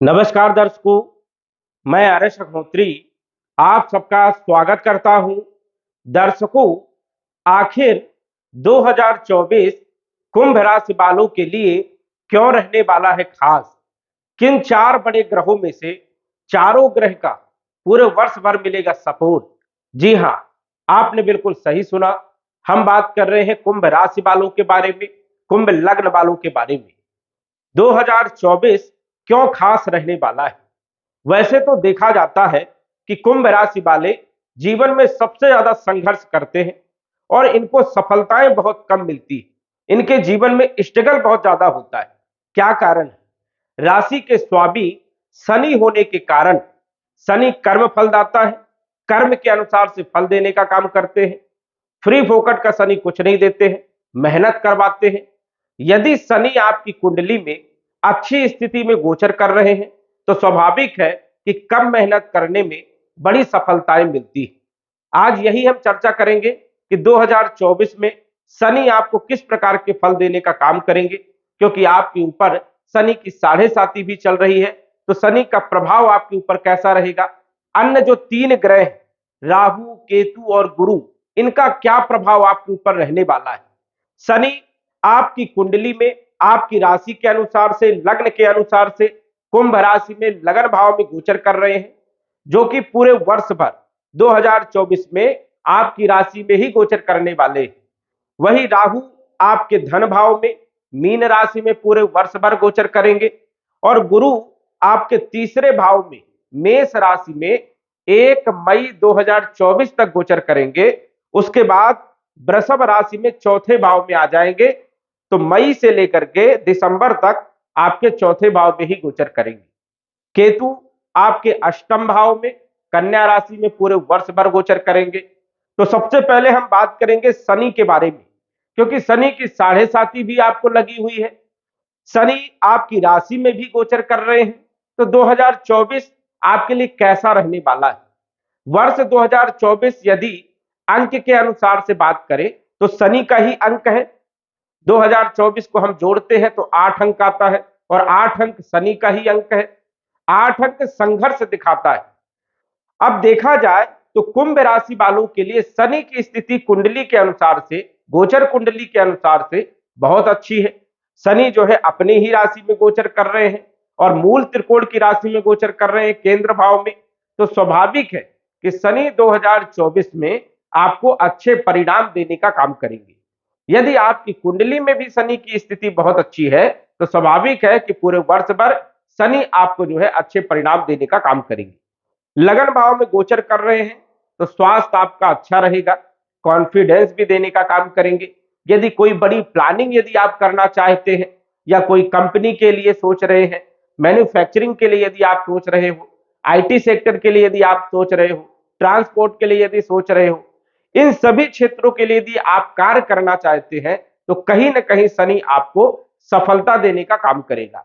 नमस्कार दर्शकों, मैं आर्यश अग्निहोत्री आप सबका स्वागत करता हूं। दर्शकों, आखिर 2024 कुंभ राशि वालों के लिए क्यों रहने वाला है खास? किन चार बड़े ग्रहों में से चारों ग्रह का पूरे वर्ष भर मिलेगा सपोर्ट? जी हां, आपने बिल्कुल सही सुना। हम बात कर रहे हैं कुंभ राशि वालों के बारे में, कुंभ लग्न वालों के बारे में। 2024 क्यों खास रहने वाला है? वैसे तो देखा जाता है कि कुंभ राशि वाले जीवन में सबसे ज्यादा संघर्ष करते हैं और इनको सफलताएं बहुत कम मिलती है। इनके जीवन में स्ट्रगल बहुत ज्यादा होता है। क्या कारण है? राशि के स्वामी शनि होने के कारण शनि कर्म फलदाता है। कर्म के अनुसार से फल देने का काम करते हैं। फ्री फोकट का शनि कुछ नहीं देते हैं, मेहनत करवाते हैं। यदि शनि आपकी कुंडली में अच्छी स्थिति में गोचर कर रहे हैं तो स्वाभाविक है कि कम मेहनत करने में बड़ी सफलताएं मिलती है। आज यही हम चर्चा करेंगे कि 2024 में शनि आपको किस प्रकार के फल देने का काम करेंगे, क्योंकि आपके ऊपर शनि की साढ़े साती भी चल रही है। तो शनि का प्रभाव आपके ऊपर कैसा रहेगा? अन्य जो तीन ग्रह राहु, केतु और गुरु, इनका क्या प्रभाव आपके ऊपर रहने वाला है? शनि आपकी कुंडली में आपकी राशि के अनुसार से, लग्न के अनुसार से कुंभ राशि में लगन भाव में गोचर कर रहे हैं, जो कि पूरे वर्ष भर 2024 में आपकी राशि में ही गोचर करने वाले हैं। वही राहु आपके धन भाव में मीन राशि में पूरे वर्ष भर गोचर करेंगे और गुरु आपके तीसरे भाव में मेष राशि में 1 मई 2024 तक गोचर करेंगे। उसके बाद वृषभ राशि में चौथे भाव में आ जाएंगे। तो मई से लेकर के दिसंबर तक आपके चौथे भाव में ही गोचर करेंगे। केतु आपके अष्टम भाव में कन्या राशि में पूरे वर्ष भर गोचर करेंगे। तो सबसे पहले हम बात करेंगे शनि के बारे में, क्योंकि शनि की साढ़े साती भी आपको लगी हुई है। शनि आपकी राशि में भी गोचर कर रहे हैं। तो 2024 आपके लिए कैसा रहने वाला है? वर्ष 2024 यदि अंक के अनुसार से बात करें तो शनि का ही अंक है। 2024 को हम जोड़ते हैं तो 8 अंक आता है और 8 अंक शनि का ही अंक है। 8 अंक संघर्ष दिखाता है। अब देखा जाए तो कुंभ राशि वालों के लिए शनि की स्थिति कुंडली के अनुसार से, गोचर कुंडली के अनुसार से बहुत अच्छी है। शनि जो है अपनी ही राशि में गोचर कर रहे हैं और मूल त्रिकोण की राशि में गोचर कर रहे हैं, केंद्र भाव में। तो स्वाभाविक है कि शनि 2024 में आपको अच्छे परिणाम देने का काम करेंगे। यदि आपकी कुंडली में भी शनि की स्थिति बहुत अच्छी है तो स्वाभाविक है कि पूरे वर्ष भर शनि आपको जो है अच्छे परिणाम देने का काम करेंगे। लगन भाव में गोचर कर रहे हैं तो स्वास्थ्य आपका अच्छा रहेगा, कॉन्फिडेंस भी देने का काम करेंगे। यदि कोई बड़ी प्लानिंग यदि आप करना चाहते हैं या कोई कंपनी के लिए सोच रहे हैं, मैन्युफैक्चरिंग के लिए यदि आप सोच रहे हो, आईटी सेक्टर के लिए यदि आप सोच रहे हो, ट्रांसपोर्ट के लिए यदि सोच रहे हो, इन सभी क्षेत्रों के लिए यदि आप कार्य करना चाहते हैं तो कहीं ना कहीं शनि आपको सफलता देने का काम करेगा।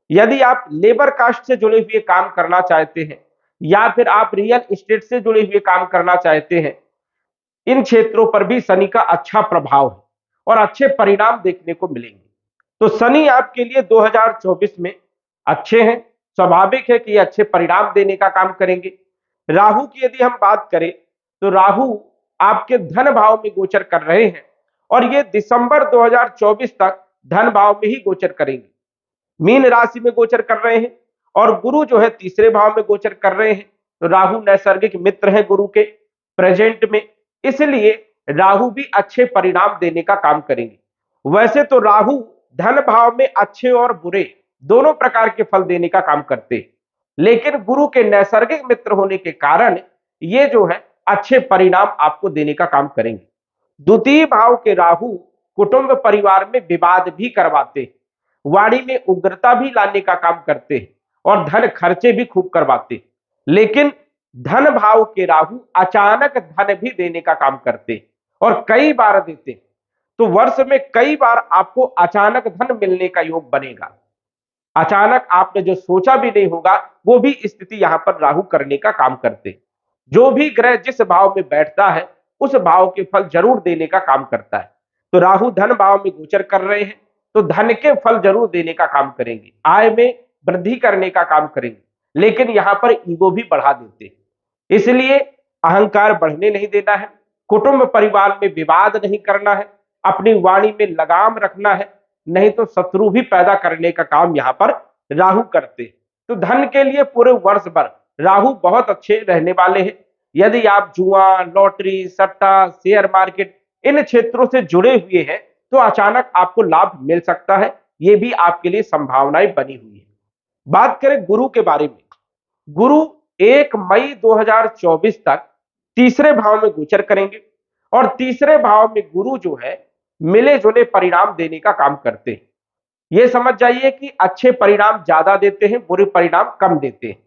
यदि आप लेबर कास्ट से जुड़े हुए काम करना चाहते हैं या फिर आप रियल एस्टेट से जुड़े हुए काम करना चाहते हैं, इन क्षेत्रों पर भी शनि का अच्छा प्रभाव है और अच्छे परिणाम देखने को मिलेंगे। तो शनि आपके लिए 2024 में अच्छे हैं। स्वाभाविक है कि ये अच्छे परिणाम देने का काम करेंगे। राहु की यदि हम बात करें तो राहु आपके धन भाव में गोचर कर रहे हैं और ये दिसंबर 2024 तक धन भाव में ही गोचर करेंगे। मीन राशि में गोचर कर रहे हैं और गुरु जो है तीसरे भाव में गोचर कर रहे हैं। तो राहु नैसर्गिक मित्र है गुरु के प्रेजेंट में, इसलिए राहु भी अच्छे परिणाम देने का काम करेंगे। वैसे तो राहु धन भाव में अच्छे और बुरे दोनों प्रकार के फल देने का काम करते हैं, लेकिन गुरु के नैसर्गिक मित्र होने के कारण ये जो है अच्छे परिणाम आपको देने का काम करेंगे। द्वितीय भाव के राहु कुटुंब परिवार में विवाद भी करवाते हैं, वाणी में उग्रता भी लाने का काम करते हैं और धन खर्चे भी खूब करवाते हैं। लेकिन धन भाव के राहु अचानक धन भी देने का काम करते हैं और कई बार देते हैं। तो वर्ष में कई बार आपको अचानक धन मिलने का योग बनेगा। अचानक आपने जो सोचा भी नहीं होगा वो भी स्थिति यहां पर राहु करने का काम करते हैं। जो भी ग्रह जिस भाव में बैठता है उस भाव के फल जरूर देने का काम करता है। तो राहु धन भाव में गोचर कर रहे हैं तो धन के फल जरूर देने का काम करेंगे। आय में वृद्धि करने का काम करेंगे, लेकिन यहां पर ईगो भी बढ़ा देते हैं। इसलिए अहंकार बढ़ने नहीं देना है, कुटुंब परिवार में विवाद नहीं करना है, अपनी वाणी में लगाम रखना है, नहीं तो शत्रु भी पैदा करने का काम यहां पर राहु करते हैं। तो धन के लिए पूरे वर्ष भर राहु बहुत अच्छे रहने वाले हैं। यदि आप जुआ, लॉटरी, सट्टा, शेयर मार्केट इन क्षेत्रों से जुड़े हुए हैं तो अचानक आपको लाभ मिल सकता है, ये भी आपके लिए संभावनाएं बनी हुई है। बात करें गुरु के बारे में, गुरु 1 मई 2024 तक तीसरे भाव में गोचर करेंगे और तीसरे भाव में गुरु जो है मिले जुले परिणाम देने का काम करते हैं। यह समझ जाइए कि अच्छे परिणाम ज्यादा देते हैं, बुरे परिणाम कम देते हैं।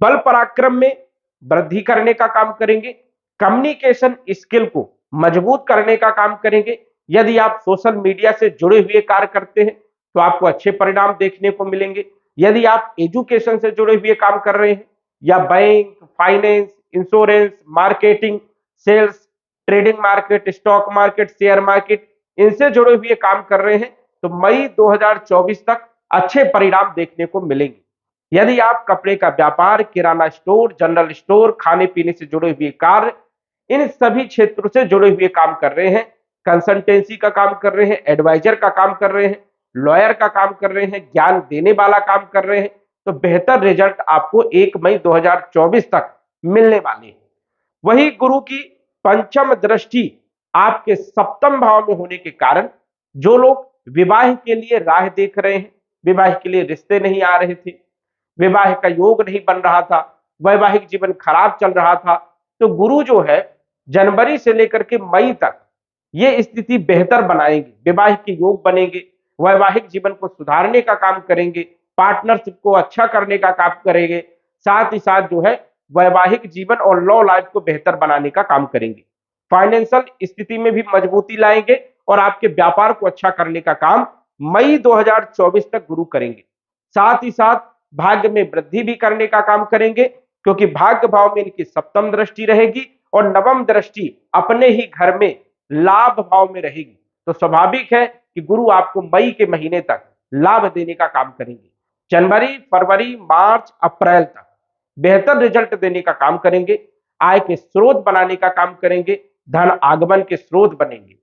बल पराक्रम में वृद्धि करने का काम करेंगे, कम्युनिकेशन स्किल को मजबूत करने का काम करेंगे। यदि आप सोशल मीडिया से जुड़े हुए कार्य करते हैं तो आपको अच्छे परिणाम देखने को मिलेंगे। यदि आप एजुकेशन से जुड़े हुए काम कर रहे हैं या bank, finance, insurance, marketing, sales, trading market, stock market, share market इनसे जुड़े हुए काम कर रहे हैं तो मई 2024 तक अच्छे परिणाम देखने को मिलेंगे। यदि आप कपड़े का व्यापार, किराना स्टोर, जनरल स्टोर, खाने पीने से जुड़े हुए कार्य इन सभी क्षेत्रों से जुड़े हुए काम कर रहे हैं, कंसल्टेंसी का काम कर रहे हैं, एडवाइजर का काम कर रहे हैं, लॉयर का काम कर रहे हैं, ज्ञान देने वाला काम कर रहे हैं, तो बेहतर रिजल्ट आपको 1 मई 2024 तक मिलने वाले हैं। वही गुरु की पंचम दृष्टि आपके सप्तम भाव में होने के कारण जो लोग विवाह के लिए राह देख रहे हैं, विवाह के लिए रिश्ते नहीं आ रहे थे, विवाह का योग नहीं बन रहा था, वैवाहिक जीवन खराब चल रहा था, तो गुरु जो है जनवरी से लेकर के मई तक ये स्थिति बेहतर बनाएंगे, विवाह के योग बनेंगे, वैवाहिक जीवन को सुधारने का काम करेंगे, पार्टनरशिप को अच्छा करने का काम करेंगे, साथ ही साथ जो है वैवाहिक जीवन और लव लाइफ को बेहतर बनाने का काम करेंगे। फाइनेंशियल स्थिति में भी मजबूती लाएंगे और आपके व्यापार को अच्छा करने का काम मई 2024 तक गुरु करेंगे। साथ ही साथ भाग्य में वृद्धि भी करने का काम करेंगे, क्योंकि भाग्य भाव में इनकी सप्तम दृष्टि रहेगी और नवम दृष्टि अपने ही घर में लाभ भाव में रहेगी। तो स्वाभाविक है कि गुरु आपको मई के महीने तक लाभ देने का काम करेंगे। जनवरी, फरवरी, मार्च, अप्रैल तक बेहतर रिजल्ट देने का काम करेंगे, आय के स्रोत बनाने का काम करेंगे, धन आगमन के स्रोत बनेंगे।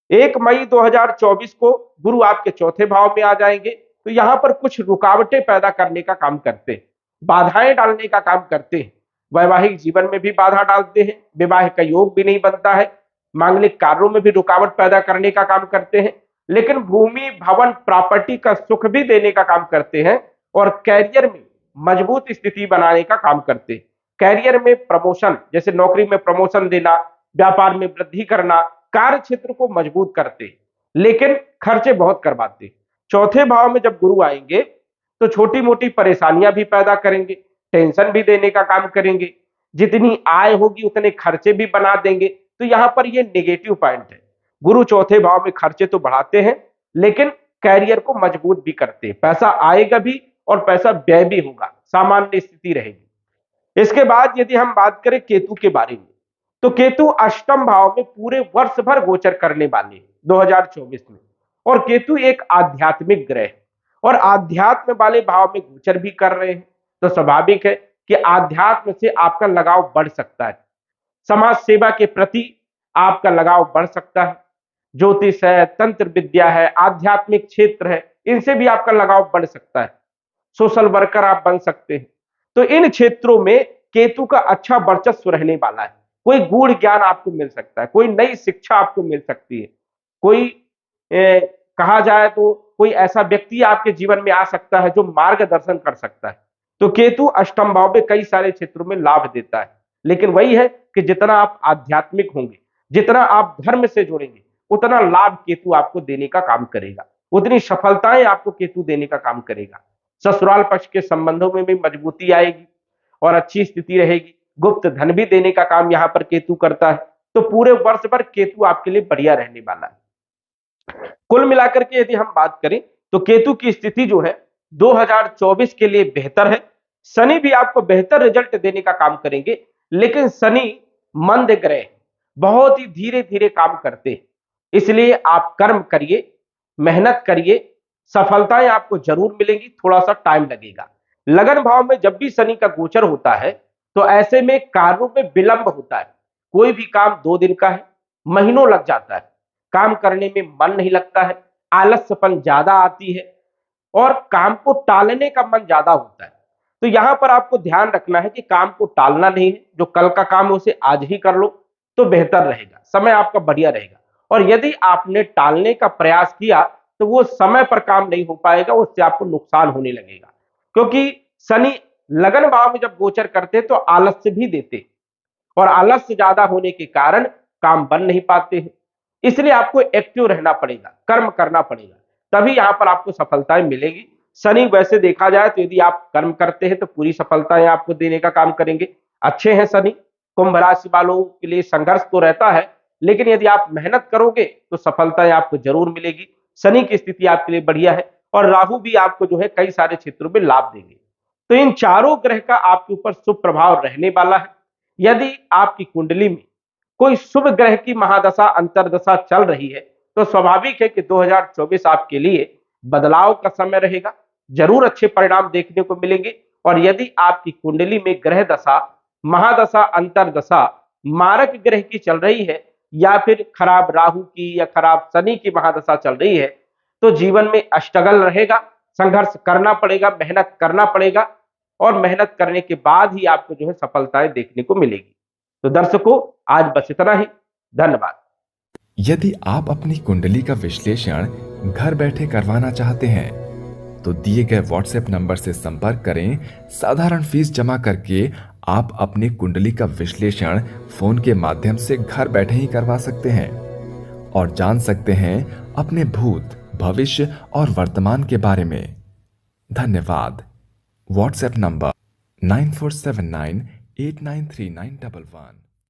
1 मई 2024 को गुरु आपके चौथे भाव में आ जाएंगे तो यहां पर कुछ रुकावटें पैदा करने का काम करते हैं, बाधाएं डालने का काम करते हैं, वैवाहिक जीवन में भी बाधा डालते हैं, विवाह का योग भी नहीं बनता है, मांगलिक कार्यों में भी रुकावट पैदा करने का काम करते हैं, लेकिन भूमि, भवन, प्रॉपर्टी का सुख भी देने का काम करते हैं और कैरियर में मजबूत स्थिति बनाने का काम करते हैं। कैरियर में प्रमोशन, जैसे नौकरी में प्रमोशन देना, व्यापार में वृद्धि करना, कार्य क्षेत्र को मजबूत करते हैं, लेकिन खर्चे बहुत करवाते हैं। चौथे भाव में जब गुरु आएंगे तो छोटी मोटी परेशानियां भी पैदा करेंगे, टेंशन भी देने का काम करेंगे, जितनी आय होगी उतने खर्चे भी बना देंगे। तो यहां पर ये नेगेटिव पॉइंट है। गुरु चौथे भाव में खर्चे तो बढ़ाते हैं लेकिन कैरियर को मजबूत भी करते हैं, पैसा आएगा भी और पैसा व्यय भी होगा, सामान्य स्थिति रहेगी। इसके बाद यदि हम बात करें केतु के बारे में, तो केतु अष्टम भाव में पूरे वर्ष भर गोचर करने वाले 2024 में, और केतु एक आध्यात्मिक ग्रह है और आध्यात्म वाले भाव में गोचर भी कर रहे हैं, तो स्वाभाविक है कि आध्यात्म से आपका लगाव बढ़ सकता है, समाज सेवा के प्रति आपका लगाव बढ़ सकता है, ज्योतिष है, तंत्र विद्या है, आध्यात्मिक क्षेत्र है, इनसे भी आपका लगाव बढ़ सकता है, सोशल वर्कर आप बन सकते हैं। तो इन क्षेत्रों में केतु का अच्छा वर्चस्व रहने वाला है। कोई गूढ़ ज्ञान आपको मिल सकता है, कोई नई शिक्षा आपको मिल सकती है, कोई कहा जाए तो कोई ऐसा व्यक्ति आपके जीवन में आ सकता है जो मार्गदर्शन कर सकता है। तो केतु अष्टम भाव में कई सारे क्षेत्रों में लाभ देता है, लेकिन वही है कि जितना आप आध्यात्मिक होंगे, जितना आप धर्म से जुड़ेंगे, उतना लाभ केतु आपको देने का काम करेगा, उतनी सफलताएं आपको केतु देने का काम करेगा। ससुराल पक्ष के संबंधों में भी मजबूती आएगी और अच्छी स्थिति रहेगी, गुप्त धन भी देने का काम यहां पर केतु करता है। तो पूरे वर्ष भर केतु आपके लिए बढ़िया रहने वाला है। कुल मिलाकर के यदि हम बात करें तो केतु की स्थिति जो है 2024 के लिए बेहतर है। शनि भी आपको बेहतर रिजल्ट देने का काम करेंगे, लेकिन शनि मंद ग्रह, बहुत ही धीरे धीरे काम करते हैं, इसलिए आप कर्म करिए, मेहनत करिए, सफलताएं आपको जरूर मिलेंगी, थोड़ा सा टाइम लगेगा। लगन भाव में जब भी शनि का गोचर होता है तो ऐसे में कार्यों में विलंब होता है। कोई भी काम 2 दिन का है, महीनों लग जाता है, काम करने में मन नहीं लगता है, आलस्यपन ज्यादा आती है और काम को टालने का मन ज्यादा होता है। तो यहां पर आपको ध्यान रखना है कि काम को टालना नहीं है, जो कल का काम है उसे आज ही कर लो तो बेहतर रहेगा, समय आपका बढ़िया रहेगा। और यदि आपने टालने का प्रयास किया तो वो समय पर काम नहीं हो पाएगा, उससे आपको नुकसान होने लगेगा। क्योंकि शनि लगन भाव में जब गोचर करते तो आलस्य भी देते और आलस्य ज्यादा होने के कारण काम बन नहीं पाते हैं। इसलिए आपको एक्टिव रहना पड़ेगा, कर्म करना पड़ेगा, तभी यहां पर आपको सफलताएं मिलेगी। शनि वैसे देखा जाए तो यदि आप कर्म करते हैं तो पूरी सफलताएं आपको देने का काम करेंगे, अच्छे हैं शनि। कुंभ राशि वालों के लिए संघर्ष तो रहता है, लेकिन यदि आप मेहनत करोगे तो सफलताएं आपको जरूर मिलेगी। शनि की स्थिति आपके लिए बढ़िया है और राहु भी आपको जो है कई सारे क्षेत्रों में लाभ देंगे। तो इन चारों ग्रह का आपके ऊपर शुभ प्रभाव रहने वाला है। यदि आपकी कुंडली में कोई शुभ ग्रह की महादशा अंतरदशा चल रही है तो स्वाभाविक है कि 2024 आपके लिए बदलाव का समय रहेगा, जरूर अच्छे परिणाम देखने को मिलेंगे। और यदि आपकी कुंडली में ग्रह दशा, महादशा, अंतरदशा मारक ग्रह की चल रही है या फिर खराब राहु की या खराब शनि की महादशा चल रही है तो जीवन में स्ट्रगल रहेगा, संघर्ष करना पड़ेगा, मेहनत करना पड़ेगा और मेहनत करने के बाद ही आपको जो है सफलताएं देखने को मिलेगी। तो दर्शकों, आज बस इतना ही। धन्यवाद। यदि आप अपनी कुंडली का विश्लेषण घर बैठे करवाना चाहते हैं तो दिए गए व्हाट्सएप नंबर से संपर्क करें। साधारण फीस जमा करके आप अपनी कुंडली का विश्लेषण फोन के माध्यम से घर बैठे ही करवा सकते हैं और जान सकते हैं अपने भूत, भविष्य और वर्तमान के बारे में। धन्यवाद। WhatsApp number 9479893911।